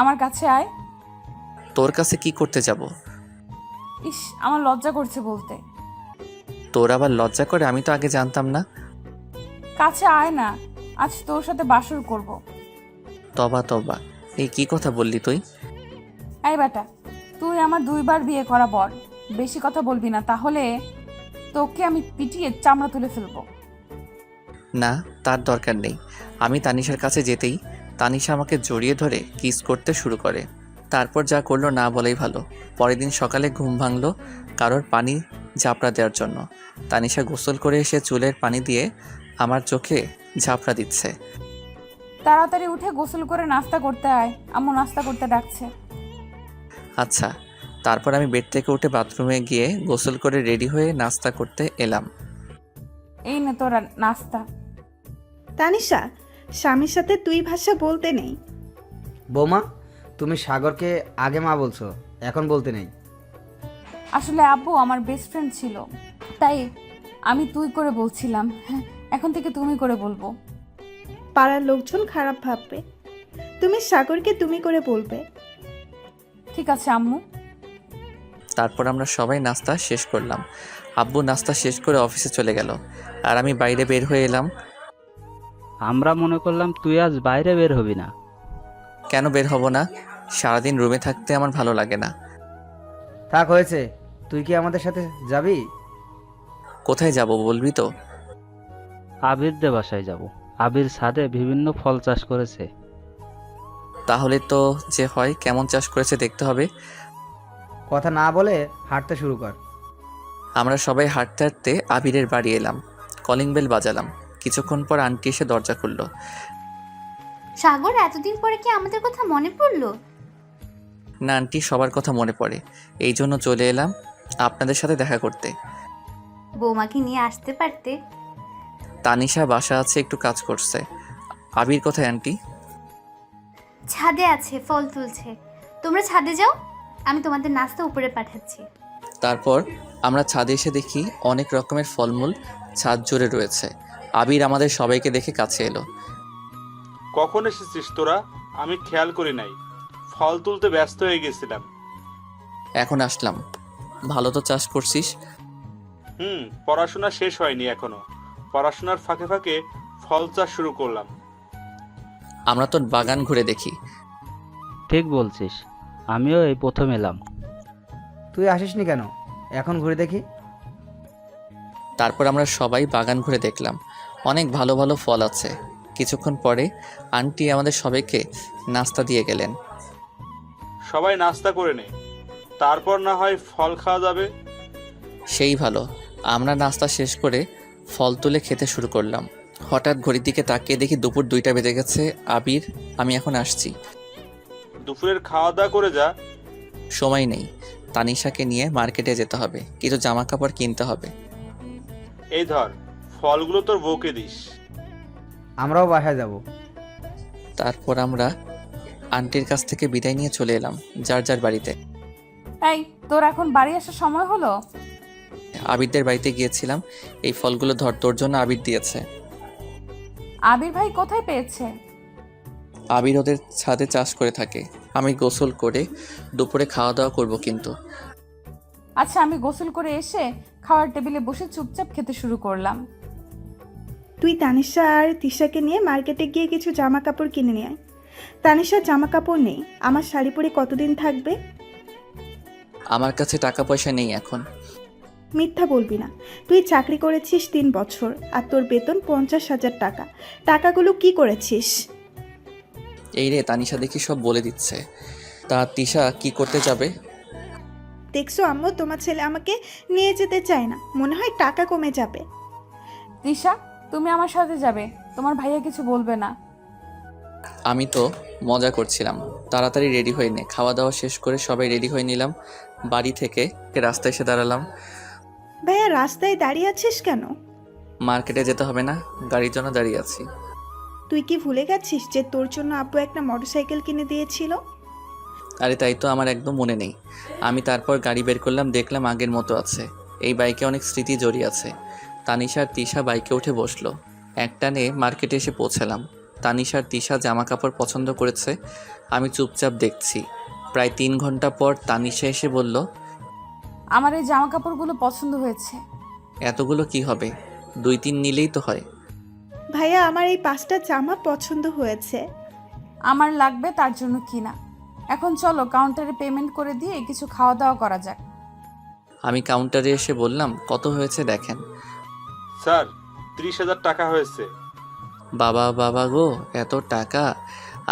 আমার কাছে আয়। তোর কাছে কি করতে যাব? ইস, আমার লজ্জা করছে বলতে। তোর আবার লজ্জা করে? আমি তো আগে জানতাম না। কাছে আয় না, আজ তোর সাথে বাসর করব। তবা তবা, এই কি কথা বললি তুই? এই বেটা, তুই আমার 2 বার বিয়ে করা বর, বেশি কথা বলবি না, তাহলে তোকে আমি পিটিয়ে চামড়া তুলে ফেলবো। না, তার দরকার নেই। আমি তানিশার কাছে যেতেই তানিশা আমাকে জড়িয়ে ধরে কিস করতে শুরু করে। তারপর যা করলো না বলেই ভালো। পরের দিন সকালে ঘুম ভাঙলো কারোর পানি ঝাপড়া দেওয়ার জন্য। তানিশা গোসল করে এসে চুলের পানি দিয়ে আমার চোখে ঝাপড়া দিচ্ছে। তাড়াতাড়ি উঠে গোসল করে নাস্তা করতে আয়, আম্মু নাস্তা করতে ডাকছে। আচ্ছা। তারপর আমি বেড থেকে উঠে বাথরুমে গিয়ে গোসল করে রেডি হয়ে নাস্তা করতে এলাম। এই নে তোর নাস্তা। তানিশা, স্বামীর সাথে তুই ভাষা বলতে নেই। বৌমা, তুমি সাগরকে আগে মা বলছো, এখন বলতে নেই। আসলে আব্বু আমার বেস্ট ফ্রেন্ড ছিল, তাই আমি তুই করে বলছিলাম। হ্যাঁ, এখন থেকে তুমি করে বলবো। পাড়ার লোকজন খারাপ ভাববে। তুমি সাগরকে তুমি করে বলবে। ঠিক আছে আম্মু। তারপর আমরা সবাই নাস্তা শেষ করলাম। আব্বু নাস্তা শেষ করে অফিসে চলে গেল, আর আমি বাইরে বের হয়ে এলাম। আমরা মনে করলাম তুই আজ বাইরে বের হবি না। কেন বের হব না? সারাদিন রুমে থাকতে আমার ভালো লাগে না। থাক, হয়েছে। তুই কি আমাদের সাথে যাবি? কোথায় যাব বলবি তো? আবিরদের বাসায় যাব। আবির ছাদে বিভিন্ন ফল চাষ করেছে। তাহলে তো যে হয়, কেমন চাষ করেছে দেখতে হবে। কথা না বলে হাঁটতে শুরু কর। আমরা সবাই হাঁটতে হাঁটতে আবিরের বাড়ি এলাম। কলিং বেল বাজালাম। কিছুক্ষণ পর আন্টি এসে দরজা খুলল। সাগর, এতদিন পরে কি আমাদের কথা মনে পড়লো? না আন্টি, সবার কথা মনে পড়ে, এই জন্য চলে এলাম আপনাদের সাথে দেখা করতে। বৌমাকে নিয়ে আসতে পারতে। তানিশা বাসা আছে, একটু কাজ করছে। আবির কোথায় আন্টি? ছাদে আছে, ফল তুলছে। তোমরা ছাদে যাও, আমি তোমাদের নাস্তা উপরে পাঠাচ্ছি। তারপর আমরা ছাদে এসে দেখি অনেক রকমের ফলমূল ছাদ জুড়ে রয়েছে। আবির আমাদের সবাইকে দেখে কাছে এলো। কখন এসেছিস তোরা? আমি খেয়াল করি নাই, ফল তুলতে ব্যস্ত হয়ে গেছিলাম। এখন আসলাম। ভালো তো চাষ করছিস। পড়াশোনা শেষ হয়নি এখনো, পড়াশোনার ফাঁকে ফাঁকে ফল চাষ শুরু করলাম। আমরা তো বাগান ঘুরে দেখি। ঠিক বলছিস, আমিও এই প্রথম এলাম। তুই আসিসনি কেন? এখন ঘুরে দেখি। তারপর আমরা সবাই বাগান ঘুরে দেখলাম। অনেক ভালো ভালো ফল আছে। কিছুক্ষণ পরে আন্টি আমাদের সবাইকে নাস্তা দিয়ে গেলেন। সবাই নাস্তা করে নে, তারপর না হয় ফল খাওয়া যাবে। সেই ভালো। আমরা নাস্তা শেষ করে ফল তুলে খেতে শুরু করলাম। হঠাৎ ঘড়ির দিকে তাকিয়ে দেখি দুপুর 2টা বেজে গেছে। আবির, আমি এখন আসছি। দুপুরের খাওয়া দাওয়া করে যা। সময় নেই, তানিশাকে নিয়ে মার্কেটে যেতে হবে, কিছু জামা কাপড় কিনতে হবে। এই ধর, ফলগুলো তোর বউকে দিস। আমরাও বাসায় যাব। তারপর আমরা আন্টির কাছ থেকে বিদায় নিয়ে চলে এলাম যার যার বাড়িতে। এই, তোর এখন বাড়ি আসার সময় হলো? আবিরদের বাড়িতে গিয়েছিলাম। এই ফলগুলো ধর, তোর জন্য আবির দিয়েছে। আবির ভাই কোথায় পেয়েছে? আবির ওদের ছাদে চাষ করে থাকে। আমি গোসল করে দুপুরে খাওয়া দাওয়া করব কিন্তু। আচ্ছা, আমি গোসল করে এসে খাওয়ার টেবিলে বসে চুপচাপ খেতে শুরু করলাম। তুই তানিশা আর তিশাকে নিয়ে মার্কেটে গিয়ে কিছু জামা কাপড় কিনে নিয়ে আয়। তানিশার জামা কাপড় নেই, আমার শাড়ি পরে কতদিন থাকবে? আমার কাছে টাকা পয়সা নেই এখন। মিথ্যা বলবি না। তুই চাকরি করেছিস 3 বছর আর তোর বেতন 50,000 টাকা। টাকাগুলো কি করেছিস? এই রে, তানিশা দেখি সব বলে দিচ্ছে। তা তিশা কি করতে যাবে? দেখছো আম্মু, তোমার ছেলে আমাকে নিয়ে যেতে চায় না, মনে হয় টাকা কমে যাবে। দিশা, তুমি আমার সাথে যাবে, তোমার ভাইয়া কিছু বলবে না। আমি তো মজা করছিলাম। তাড়াতাড়ি রেডি হয়ে নে। খাওয়া দাওয়া শেষ করে সবাই রেডি হয়ে নিলাম। বাড়ি থেকে রাস্তায় এসে দাঁড়ালাম। ভাইয়া, রাস্তায় দাঁড়িয়ে আছিস কেন? মার্কেটে যেতে হবে না, গাড়ির জন্য দাঁড়িয়ে আছি। তুই কি ভুলে গেছিস যে তোর জন্য আব্বু একটা মোটরসাইকেল কিনে দিয়েছিল? আরে তাই তো, আমার একদম মনে নেই। আমি তারপর গাড়ি বের করলাম, দেখলাম আগের মতো আছে। এই বাইকে অনেক স্মৃতি জড়িয়ে আছে। তানিশা আর তিশা বাইকে উঠে বসলো। একটানে মার্কেটে এসে পৌঁছালাম। তানিশা আর তিশা জামা কাপড় পছন্দ করেছে। আমি চুপচাপ দেখছি। প্রায় 3 ঘন্টা পর তানিশা এসে বলল, আমার এই জামা কাপড়গুলো পছন্দ হয়েছে। এতগুলো কি হবে, 2-3 নিলেই তো হয়। ভাইয়া, আমার এই 5টা জামা পছন্দ হয়েছে। আমার লাগবে, তার জন্য কিনা। এখন চলো কাউন্টারে পেমেন্ট করে দিয়ে কিছু খাওয়া দাওয়া করা যাক। আমি কাউন্টারে এসে বললাম, কত হয়েছে দেখেন। স্যার, 30,000 টাকা হয়েছে। বাবা বাবা গো, এত টাকা!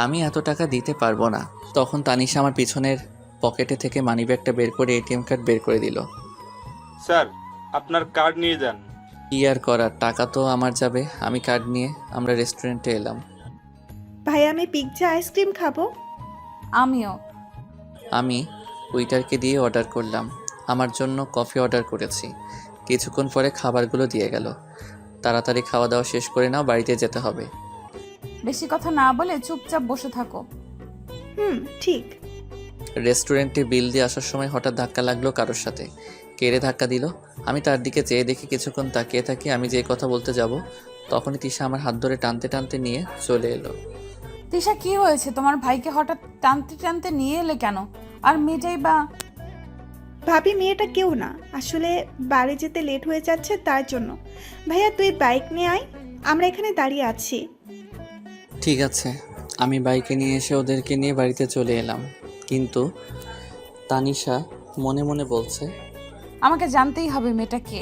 আমি এত টাকা দিতে পারবো না। তখন তানিশা আমার পিছনের পকেটে থেকে মানিব্যাগটা বের করে এটিএম কার্ড বের করে দিল। স্যার, আপনার কার্ড নিয়ে যান। কি আর করার, টাকা তো আমার যাবে। আমি কার্ড নিয়ে আমরা রেস্টুরেন্টে এলাম। ভাই, আমি পিৎজা আইসক্রিম খাবো। আমিও। আমি ওয়েটারকে দিয়ে অর্ডার করলাম। আমার জন্য কফি অর্ডার করেছি। কিছুক্ষণ পরে খাবারগুলো দিয়ে গেল। তাড়াতাড়ি খাওয়া দাওয়া শেষ করে নাও, বাড়িতে যেতে হবে। বেশি কথা না বলে চুপচাপ বসে থাকো। ঠিক। রেস্টুরেন্টে বিল দিয়ে আসার সময় হঠাৎ ধাক্কা লাগলো কারোর সাথে। কেড়ে ধাক্কা দিল। আমি তার দিকে চেয়ে দেখি, কিছুক্ষণ তাকিয়ে থাকি। আমি যে কথা বলতে যাব তখনই তিশা আমার হাত ধরে টানতে টানতে নিয়ে চলে এলো। তিশা, কি হয়েছে? তোমার ভাইকে হঠাৎ টানতে টানতে নিয়ে এলে কেন? আর মেয়েটাই বা? ভাবি মেয়েটা কেউ না, আসলে বাড়ি যেতে লেট হয়ে যাচ্ছে তার জন্য। ভাইয়া তুই বাইক নিয়ে আয়, আমরা এখানে দাঁড়িয়ে আছি। ঠিক আছে। আমি বাইকে নিয়ে এসে ওদেরকে নিয়ে বাড়িতে চলে এলাম, কিন্তু তানিশা মনে মনে বলছে, আমাকে জানতেই হবে মেয়েটা কে।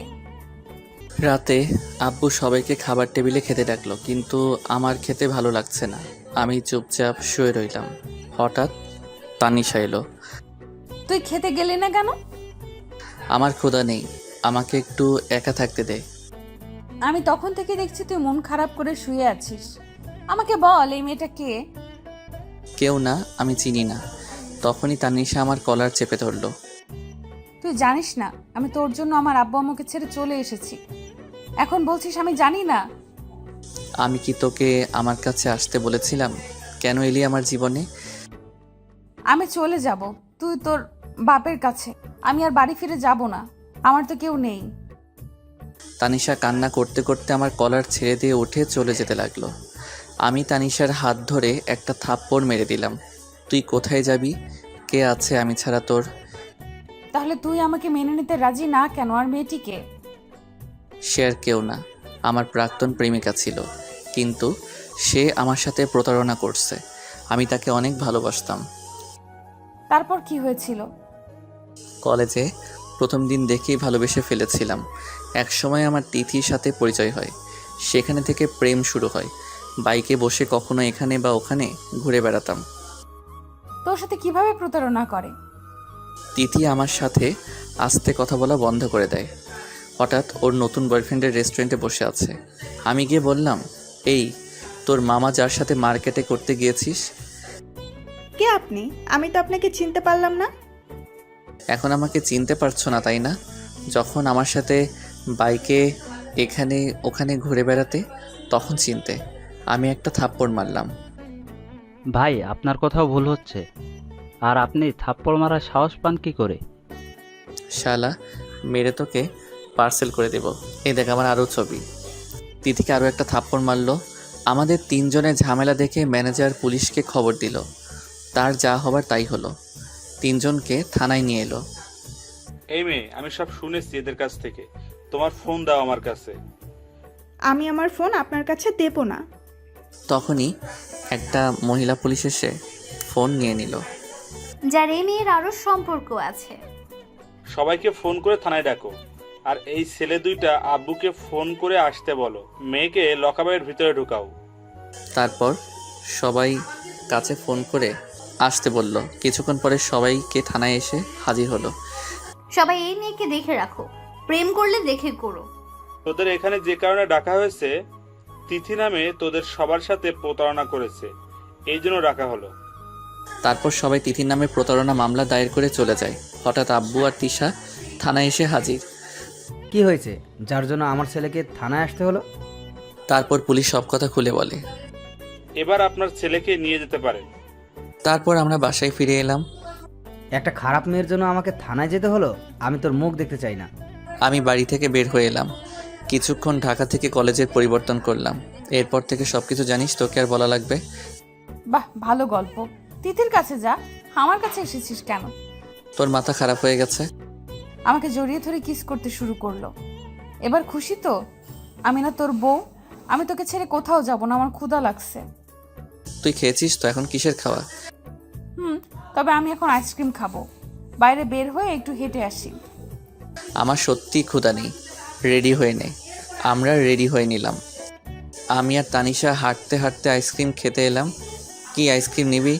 রাতে আব্বু সবাইকে খাবার টেবিলে খেতে ডাকলো, কিন্তু আমার খেতে ভালো লাগছে না। আমি চুপচাপ শুয়ে রইলাম। হঠাৎ তানিশা এলো। তুই খেতে গেলি না কেন? আমার ক্ষুধা নেই, আমাকে একটু একা থাকতে দে। আমি তখন থেকে দেখছি তুই মন খারাপ করে শুয়ে আছিস। আমাকে বল এই মেয়েটা কে? কেউ না, আমি চিনি না। তখনই তানিশা আমার কলার চেপে ধরলো। তুই জানিস না আমি তোর জন্য আমার আব্বু আম্মুকে ছেড়ে চলে এসেছি, এখন বলছিস আমি জানি না? আমি কি তোকে আমার কাছে আসতে বলেছিলাম? কেন এলি আমার জীবনে? আমি চলে যাব তুই তোর বাপের কাছে, আমি আর বাড়ি ফিরে যাব না, আমার তো কেউ নেই। তানিশা কান্না করতে করতে আমার কলার ছেড়ে দিয়ে উঠে চলে যেতে লাগলো। আমি তানিশার হাত ধরে একটা থাপ্পড় মেরে দিলাম। তুই কোথায় যাবি? কে আছে আমি ছাড়া তোর? তাহলে তুই আমাকে মেনে নিতে রাজি না কেন? আর মেয়েটিকে? সে আর কেউ না, আমার প্রাক্তন প্রেমিকা ছিল, কিন্তু সে আমার সাথে প্রতারণা করছে। আমি তাকে অনেক ভালোবাসতাম। তারপর কি হয়েছিল? কলেজে প্রথম দিন দেখেই ভালোবেসে ফেলেছিলাম। একসময় আমার তিথির সাথে পরিচয় হয়, সেখানে থেকে প্রেম শুরু হয়। বাইকে বসে কখনো এখানে বা ওখানে ঘুরে বেড়াতাম। তোর সাথে কিভাবে প্রতারণা করে? তিথি আমার সাথে আস্তে কথা বলা বন্ধ করে দেয়। হঠাৎ ওর নতুন বয়ফ্রেন্ডের রেস্টুরেন্টে বসে আছে। আমি গিয়ে বললাম, এই তোর মামা যার সাথে মার্কেটে করতে গিয়েছিস? কে আপনি? আমি তো আপনাকে চিনতে পারলাম না। এখন আমাকে চিনতে পারছো না তাই না? যখন আমার সাথে বাইকে এখানে ওখানে ঘুরে বেড়াতে, তখন চিনতে। আমি একটা থাপ্পড় মারলাম। ভাই আপনার কোথাও ভুল হচ্ছে। আর আপনি থাপ্পড় মারার সাহস পান কি করে? শালা, মেরে তোকে পার্সেল করে দেব। এই দেখ আমার আরও ছবি। তিথিকে আরও একটা থাপ্পড় মারলো। আমাদের তিনজনের ঝামেলা দেখে ম্যানেজার পুলিশকে খবর দিল। তার যা হবার তাই হলো, তিনজনকে থানায় নিয়ে এলো। এই মেয়ে, আমি সব শুনেছি এদের কাছ থেকে। তোমার ফোন দাও আমার কাছে। আমি আমার ফোন আপনার কাছে দেব না। তখনই একটা মহিলা পুলিশ এসে ফোন নিয়ে নিল। যার এই মেয়ের আরও সম্পর্ক আছে। সবাইকে ফোন করে থানায় ডাকো। আর এই ছেলে দুইটা আব্বুকে ফোন করে আসতে বলো। মেয়েকে লকাবের ভিতরে ঢুকাও। তারপর সবাই কাছে ফোন করে আসতে বলল। কিছুক্ষণ পরে সবাইকে থানায় এসে হাজির হলো। সবাই এই মেয়েকে দেখে রাখো, প্রেম করলে দেখে করো। তোদের এখানে যে কারণে ডাকা হয়েছে, তিথি নামে তোদের সবার সাথে প্রতারণা করেছে, এই জন্য ডাকা হলো। তারপর সবাই তিথির নামে প্রতারণা মামলা দায়ের করে চলে যায়। হঠাৎ আব্বু আর তিশা থানায় এসে হাজির। কি হয়েছে যার জন্য আমার ছেলেকে থানায় আসতে হলো? তারপর পুলিশ সব কথা খুলে বলে। এবার আপনার ছেলেকে নিয়ে যেতে পারেন। তারপর আমরা বাসায় ফিরে এলাম। একটা খারাপ মেয়ের জন্য আমাকে থানায় যেতে হলো? আমি তোর মুখ দেখতে চাই না। আমি বাড়ি থেকে বের হয়ে এলাম। কিছুক্ষণ ঢাকা থেকে কলেজের পরিবর্তন করলাম। এরপর থেকে সব কিছু জানিস, তোকে আর বলা লাগবে? বাহ, ভালো গল্প। তিথির কাছে যা, আমার কাছে এসেছিস কেন? তোর মাথা খারাপ হয়ে গেছে? আমাকে জড়িয়ে ধরে কিস করতে শুরু করলো। এবার খুশি তো? আমি না তোর বউ? আমি তোকে ছেড়ে কোথাও যাব না, আমার ক্ষুধা লাগছে। তুই খেয়েছিস তো, এখন কিসের খাওয়া? তবে আমি এখন আইসক্রিম খাবো। বাইরে বের হয়ে একটু হেঁটে আসি। আমার সত্যি ক্ষুধা নেই, রেডি হয়ে নে। আমরা রেডি হয়ে নিলাম। আমি আর তানিশা হাঁটতে হাঁটতে আইসক্রিম খেতে এলাম। কি আইসক্রিম নিবি?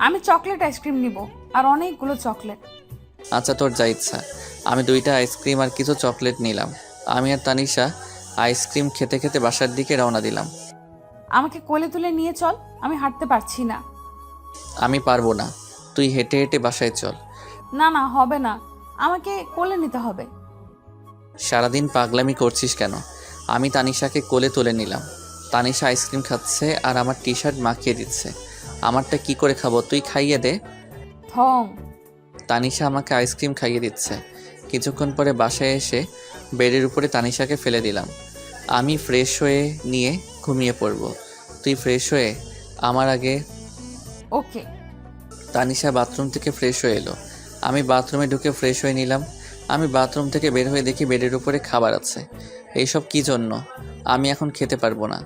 আমি চকলেট আইসক্রিম নিব, আর অনেকগুলো চকলেট। আচ্ছা, তোর যা ইচ্ছা। আমি 2টা আইসক্রিম আর কিছু চকলেট নিলাম। আমি আর তানিশা আইসক্রিম খেতে খেতে বাসার দিকে রওনা দিলাম। আমাকে কোলে তুলে নিয়ে চল, আমি হাঁটতে পারছি না। আমি পারবো না, তুই হেঁটে হেঁটে বাসায় চল। না না, হবে না, আমাকে কোলে নিতে হবে। সারাদিন পাগলামি করছিস কেন? আমি তানিশাকে কোলে তুলে নিলাম। তানিশা আইসক্রিম খাচ্ছে আর আমার টি শার্ট মাখিয়ে দিচ্ছে। আমারটা কি করে খাবো? তুই খাইয়ে দে। থং। তানিশা আমাকে আইসক্রিম খাইয়ে দিচ্ছে। কিছুক্ষণ পরে বাসায় এসে বেডের উপরে তানিশাকে ফেলে দিলাম। আমি ফ্রেশ হয়ে নিয়ে ঘুমিয়ে পড়ব। তুই ফ্রেশ হয়ে আমার আগে। ওকে। তানিশা বাথরুম থেকে ফ্রেশ হয়ে এলো। আমি বাথরুমে ঢুকে ফ্রেশ হয়ে নিলাম। আমি বাথরুম থেকে বের হয়ে দেখি বেডের উপরে খাবার আছে। এইসব কী জন্য? আমি এখন খেতে পারবো না।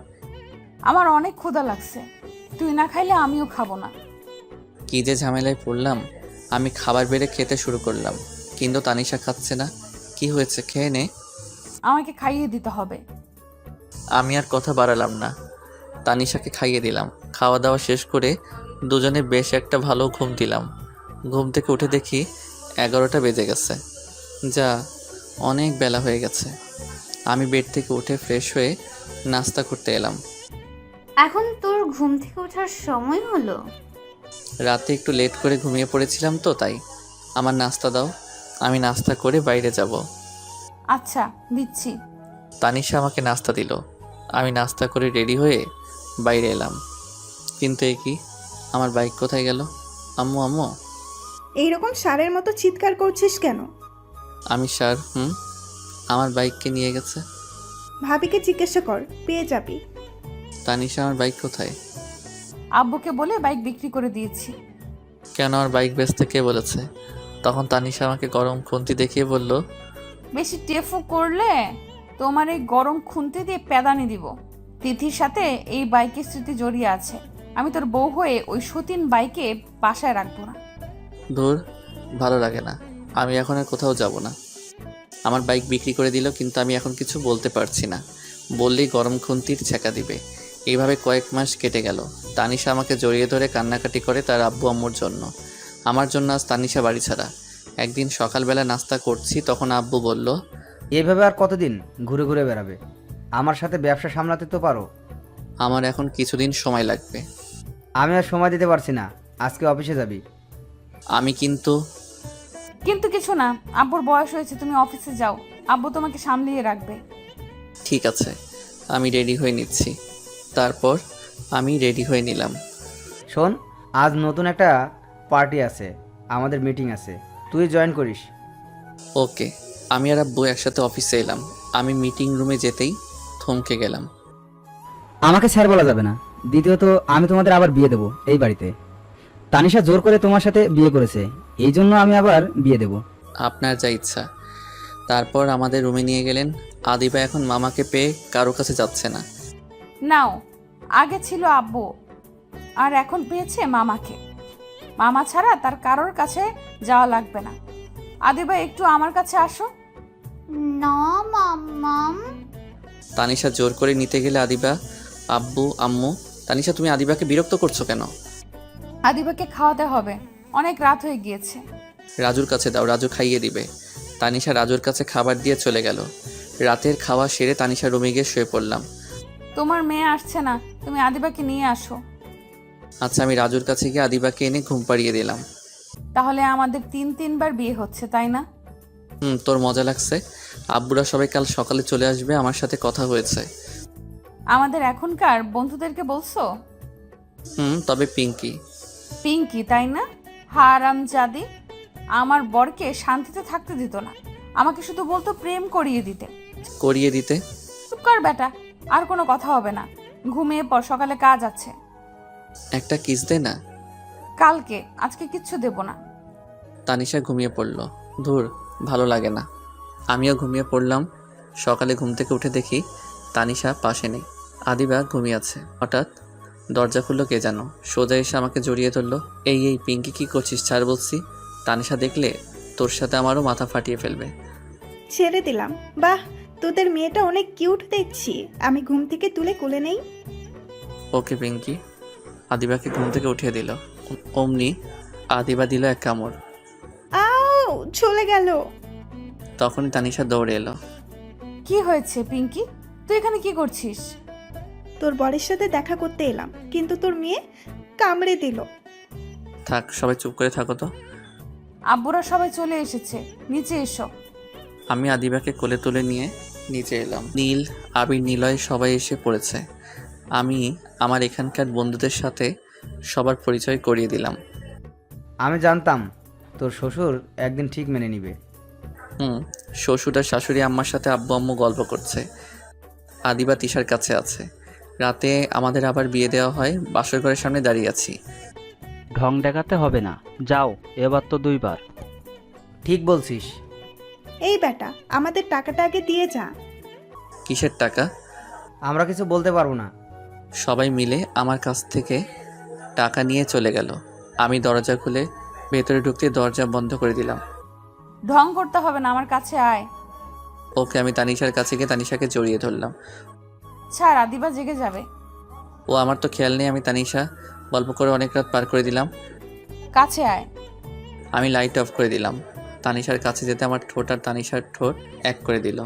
আমার অনেক ক্ষুধা লাগছে, তুই না খাইলে আমিও খাবো না। কী যে ঝামেলায় পড়লাম। আমি খাবার বেড়ে খেতে শুরু করলাম, কিন্তু তানিশা খাচ্ছে না। কি হয়েছে? খেয়ে নে। আমাকে খাইয়ে দিতে হবে। আমি আর কথা বাড়ালাম না, তানিশাকে খাইয়ে দিলাম। খাওয়া দাওয়া শেষ করে দুজনে বেশ একটা ভালো ঘুম দিলাম। ঘুম থেকে উঠে দেখি 11টা বেজে গেছে। যা, অনেক বেলা হয়ে গেছে। আমি বেড থেকে উঠে ফ্রেশ হয়ে নাস্তা করতে এলাম। এখন তোর ঘুম থেকে ওঠার সময় হলো? রাতে একটু লেট করে ঘুমিয়ে পড়েছিলাম তো, তাই। আমার নাস্তা দাও, আমি নাস্তা করে বাইরে যাব। আচ্ছা, দিচ্ছি। তানিশা আমাকে নাস্তা দিল। আমি নাস্তা করে রেডি হয়ে বাইরে এলাম। কিন্তু এ কি, আমার বাইক কোথায় গেল? আম্মু আম্মু। এইরকম সারের মতো চিৎকার করছিস কেন? আমি স্যার, আমার বাইককে নিয়ে গেছে। ভাবিকে জিজ্ঞাসা কর, পেয়ে যাবি। তানিশা, আমার বাইক কোথায়? আব্বুকে বলে বাইক বিক্রি করে দিয়েছি। কেন আমার বাইক বেচতে কে বলেছে? তখন তানিশা আমাকে গরম খুন্তি দেখিয়ে বলল, বেশি টেফু করলে তোমার এই গরম খুন্তি দিয়ে প্যাদানি দিব। তিথির সাথে এই বাইকের স্মৃতি জড়িয়ে আছে। আমি তোর বউ হয়ে ওই সতীন বাইকে বাসায় রাখবো না। ধুর, ভালো লাগে না। আমি এখন আর কোথাও যাব না। আমার বাইক বিক্রি করে দিল, কিন্তু আমি এখন কিছু বলতে পারছি না। বললেই গরম খুন্তির ছ্যাঁকা দিবে। এইভাবে কয়েক মাস কেটে গেল। তানিশা আমাকে জড়িয়ে ধরে কান্নাকাটি করে তার আব্বু আম্মুর জন্য। আমার জন্য আজ তানিশা বাড়ি ছাড়া। একদিন সকালবেলা নাস্তা করছি, তখন আব্বু বলল, এভাবে আর কতদিন ঘুরে ঘুরে বেড়াবে? আমার সাথে ব্যবসা সামলাতে তো পারো। আমার এখন কিছুদিন সময় লাগবে। আমি আর সময় দিতে পারছি না, আজকে অফিসে যাবি। আমি কিন্তু কিন্তু কিছু না, আব্বুর বয়স হয়েছে, তুমি অফিসে যাও, আব্বু তোমাকে সামলিয়ে রাখবে। ঠিক আছে, আমি রেডি হয়ে নিচ্ছি। তারপর আমি রেডি হয়ে নিলাম। শোন, আজ নতুন একটা পার্টি আছে, আমাদের মিটিং আছে, তুই জয়েন করিস। ওকে। আমি আর আব্বু একসাথে অফিসে এলাম। আমি মিটিং রুমে যেতেই থমকে গেলাম। আমাকে স্যার বলা যাবে না। দ্বিতীয়ত, আমি তোমাদের আবার বিয়ে দেবো এই বাড়িতে। তানিশা জোর করে তোমার সাথে বিয়ে করেছে, এই জন্য আমি আবার বিয়ে দেব। আপনার যা ইচ্ছা। তারপর আমাদের রুমে নিয়ে গেলেন। আদিবা এখন মামাকে পেয়ে কারো কাছে যাচ্ছে না। নাও, আগে ছিল আব্বু, আর এখন পেয়েছে মামাকে। মামা ছাড়া তার কারোর কাছে যাওয়া লাগবে না। আদিবা, একটু আমার কাছে আসো। না মাম্মাম। তানিশা জোর করে নিতে গেলে আদিবা, আব্বু, আম্মু। তানিশা, তুমি আদিবাকে বিরক্ত করছো কেন? আদিবাকে খাওয়াতে হবে, অনেক রাত হয়ে গিয়েছে। রাজুর কাছে দাও, রাজু খাইয়ে দিবে। তানিশা রাজুর কাছে খাবার দিয়ে চলে গেল। রাতের খাওয়া সেরে তানিশা রুমে গিয়ে শুয়ে পড়লাম। তোমার মেয়ে আসছে না, তুমি আদিবাকে নিয়ে আসো। আচ্ছা, আমি রাজুর কাছে গিয়ে আদিবাকে এনে ঘুম পাড়িয়ে দিলাম। তাহলে আমাদের 3-3বার বিয়ে হচ্ছে, তাই না? তোর মজা লাগছে? আব্বুরা সবাই কাল সকালে চলে আসবে, আমার সাথে কথা হয়েছে। আমাদের এখনকার বন্ধুদেরকে বলছো? তবে পিঙ্কি। পিঙ্কি, তাই না? হারামজাদি, আমার বরকে শান্তিতে থাকতে দিত না। আমাকে শুধু বলতো প্রেম করিয়ে দিতে। করিয়ে দিতে? চুপ কর বেটা, আর কোনো কথা হবে না। ঘুমিয়ে পর, সকালে কাজ আছে। একটা কিস দে না। কালকে, আজকে কিচ্ছু দেব না। তানিশা ঘুমিয়ে পড়ল। ধুর, ভালো লাগে না। আমিও ঘুমিয়ে পড়লাম। সকালে ঘুম থেকে উঠে দেখি তানিশা পাশে নেই, আদিবা ঘুমিয়ে আছে। হঠাৎ দরজা খুললো কে যেন, সোজা এসে আমাকে জড়িয়ে ধরলো। এই পিঙ্কি, কি করছিস? ছাড় বলছি। তানিশা দেখলে তোর সাথে আমারও মাথা ফাটিয়ে ফেলবে। ছেড়ে দিলাম। বাহ, তোদের মেয়েটা অনেক কিউট দেখছি। আমি ঘুম থেকে তুলে কোলে নেই। ওকে পিঙ্কি। আদিবাকে ঘুম থেকে উঠিয়ে দিল। অমনি আদিবা দিল এক কামড়। আও, চলে গেল। তখনই তানিশা দৌড়ে এলো। কি হয়েছে পিঙ্কি, তুই এখানে কি করছিস? তোর বরের সাথে দেখা করতে এলাম, কিন্তু তোর মেয়ে কামড়ে দিল। থাক, সবাই চুপ করে থাকো তো। আব্বুরা সবাই চলে এসেছে, নিচে এসো। আমি আদিবাকে কোলে তুলে নিয়ে নিচে এলাম। নীল, আবির, নিলয় সবাই এসে পড়েছে। আমি আমার এখানকার বন্ধুদের সাথে সবার পরিচয় করিয়ে দিলাম। আমি জানতাম তোর শ্বশুর একদিন ঠিক মেনে নিবে। শ্বশুর আর শাশুড়ি আম্মার সাথে আব্বু আম্মু গল্প করছে। আদিবা তিশার কাছে আছে। রাতে আমাদের আবার বিয়ে দেওয়া হয়। বাসর ঘরের সামনে দাঁড়িয়ে আছি। ঢং দেখাতে হবে না, যাও, এবার তো 2 বার। ঠিক বলছিস। এই বেটা, আমাদের টাকাটা আগে দিয়ে যা। কিসের টাকা? আমরা কিছু বলতে পারবো না। সবাই মিলে আমার কাছ থেকে টাকা নিয়ে চলে গেল। আমি দরজা খুলে ভেতরে ঢুকতে দরজা বন্ধ করে দিলাম। ঢং করতে হবে না, আমার কাছে আয়। ওকে, আমি তানিশার কাছে গিয়ে তানিশাকে জড়িয়ে ধরলাম। ছাড়, আদিবা জেগে যাবে। ও আমার তো খেয়াল নেই। আমি তানিশা গল্প করে অনেক রাত পার করে দিলাম। কাছে আয়। আমি লাইট অফ করে দিলাম। তানিশার কাছে যেতে আমার ঠোঁট আর তানিশার ঠোঁট এক করে দিল।